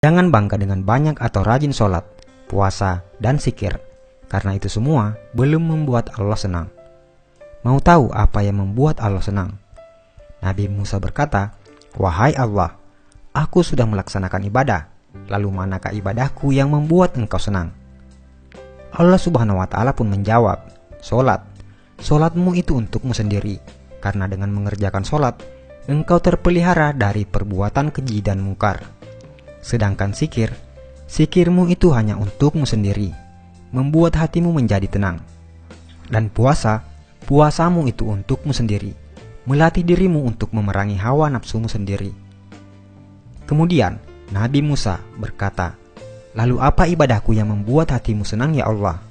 Jangan bangga dengan banyak atau rajin sholat, puasa, dan zikir, karena itu semua belum membuat Allah senang. Mau tahu apa yang membuat Allah senang? Nabi Musa berkata, "Wahai Allah, aku sudah melaksanakan ibadah, lalu manakah ibadahku yang membuat engkau senang?" Allah Subhanahu wa Ta'ala pun menjawab, "Sholat. Sholatmu itu untukmu sendiri, karena dengan mengerjakan sholat, engkau terpelihara dari perbuatan keji dan mungkar. Sedangkan zikirmu itu hanya untukmu sendiri, membuat hatimu menjadi tenang. Dan puasamu itu untukmu sendiri, melatih dirimu untuk memerangi hawa nafsumu sendiri." Kemudian Nabi Musa berkata, "Lalu apa ibadahku yang membuat hatimu senang ya Allah?"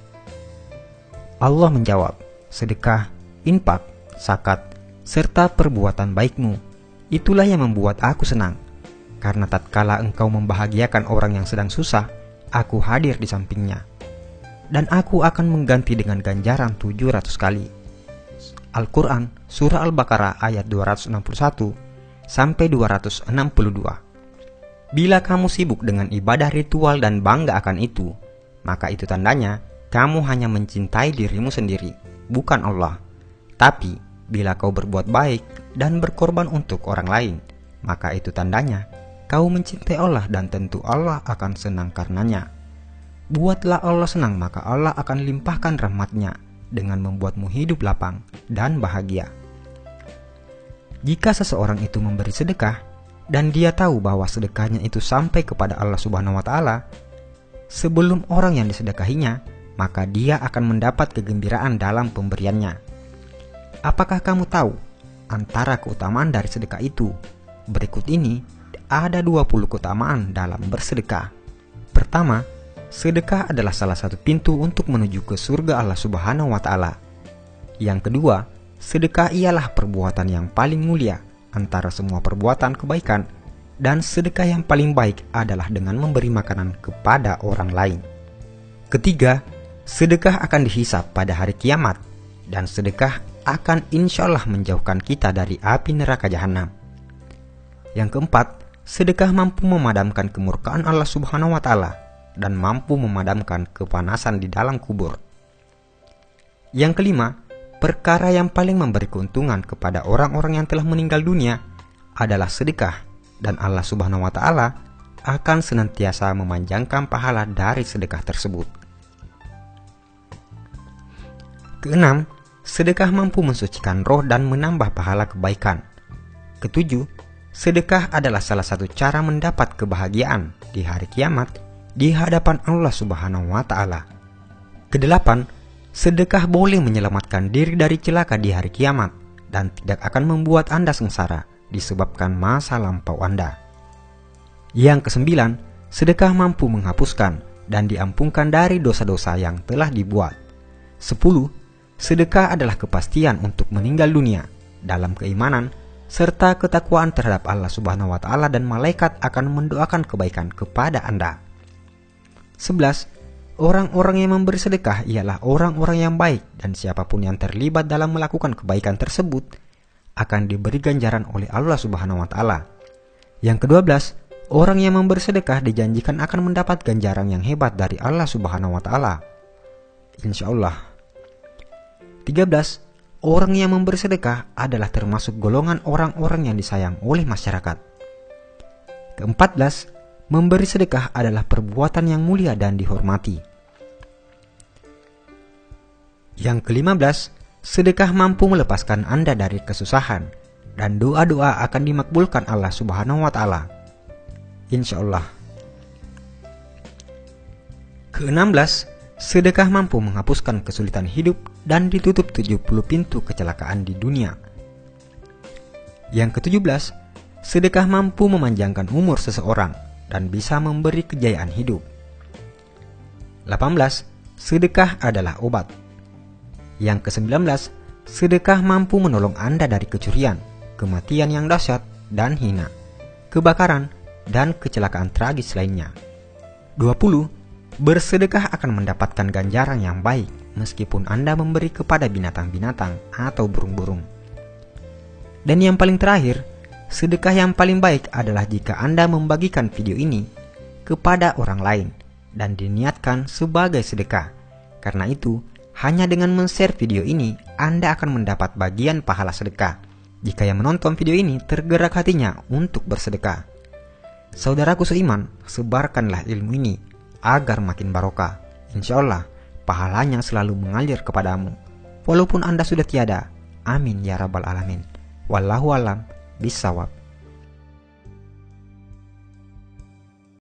Allah menjawab, "Sedekah, infak, zakat, serta perbuatan baikmu. Itulah yang membuat aku senang. Karena tatkala engkau membahagiakan orang yang sedang susah, aku hadir di sampingnya. Dan aku akan mengganti dengan ganjaran 700 kali." Al-Quran, Surah Al-Baqarah ayat 261 sampai 262. Bila kamu sibuk dengan ibadah ritual dan bangga akan itu, maka itu tandanya kamu hanya mencintai dirimu sendiri, bukan Allah. Tapi bila kau berbuat baik dan berkorban untuk orang lain, maka itu tandanya kau mencintai Allah dan tentu Allah akan senang karenanya. Buatlah Allah senang, maka Allah akan limpahkan rahmat-Nya dengan membuatmu hidup lapang dan bahagia. Jika seseorang itu memberi sedekah dan dia tahu bahwa sedekahnya itu sampai kepada Allah Subhanahu wa Ta'ala sebelum orang yang disedekahinya, maka dia akan mendapat kegembiraan dalam pemberiannya. Apakah kamu tahu antara keutamaan dari sedekah itu? Berikut ini ada 20 keutamaan dalam bersedekah. Pertama, sedekah adalah salah satu pintu untuk menuju ke surga Allah Subhanahu wa Ta'ala. Yang kedua, sedekah ialah perbuatan yang paling mulia antara semua perbuatan kebaikan, dan sedekah yang paling baik adalah dengan memberi makanan kepada orang lain. Ketiga, sedekah akan dihisap pada hari kiamat, dan sedekah akan insya Allah menjauhkan kita dari api neraka jahanam. Yang keempat, sedekah mampu memadamkan kemurkaan Allah Subhanahu wa Ta'ala dan mampu memadamkan kepanasan di dalam kubur. Yang kelima, perkara yang paling memberi keuntungan kepada orang-orang yang telah meninggal dunia adalah sedekah, dan Allah Subhanahu wa Ta'ala akan senantiasa memanjangkan pahala dari sedekah tersebut. Keenam, sedekah mampu mensucikan roh dan menambah pahala kebaikan. Ketujuh, sedekah adalah salah satu cara mendapat kebahagiaan di hari kiamat di hadapan Allah Subhanahu wa Ta'ala. Kedelapan, sedekah boleh menyelamatkan diri dari celaka di hari kiamat dan tidak akan membuat Anda sengsara disebabkan masa lampau Anda. Yang kesembilan, sedekah mampu menghapuskan dan diampunkan dari dosa-dosa yang telah dibuat. 10. Sedekah adalah kepastian untuk meninggal dunia dalam keimanan serta ketakwaan terhadap Allah Subhanahu wa Ta'ala, dan malaikat akan mendoakan kebaikan kepada Anda. 11. Orang-orang yang memberi sedekah ialah orang-orang yang baik, dan siapapun yang terlibat dalam melakukan kebaikan tersebut akan diberi ganjaran oleh Allah Subhanahu wa Ta'ala. Yang ke-12, orang yang memberi sedekah dijanjikan akan mendapat ganjaran yang hebat dari Allah Subhanahu wa Ta'ala, insya Allah. 13. Orang yang memberi sedekah adalah termasuk golongan orang-orang yang disayang oleh masyarakat. Ke-14, memberi sedekah adalah perbuatan yang mulia dan dihormati. Yang ke-15, sedekah mampu melepaskan Anda dari kesusahan, dan doa-doa akan dimakbulkan Allah Subhanahu wa Ta'ala, insya Allah. Ke-16, sedekah mampu menghapuskan kesulitan hidup dan ditutup 70 pintu kecelakaan di dunia. Yang ke-17, sedekah mampu memanjangkan umur seseorang dan bisa memberi kejayaan hidup. 18. Sedekah adalah obat. Yang ke-19, sedekah mampu menolong Anda dari kecurian, kematian yang dahsyat dan hina, kebakaran, dan kecelakaan tragis lainnya. 20. Bersedekah akan mendapatkan ganjaran yang baik meskipun Anda memberi kepada binatang-binatang atau burung-burung. Dan yang paling terakhir, sedekah yang paling baik adalah jika Anda membagikan video ini kepada orang lain dan diniatkan sebagai sedekah. Karena itu, hanya dengan men-share video ini, Anda akan mendapat bagian pahala sedekah jika yang menonton video ini tergerak hatinya untuk bersedekah. Saudaraku seiman, sebarkanlah ilmu ini agar makin barokah. Insya Allah, pahalanya selalu mengalir kepadamu, walaupun Anda sudah tiada. Amin ya rabbal alamin. Wallahu alam bisawab.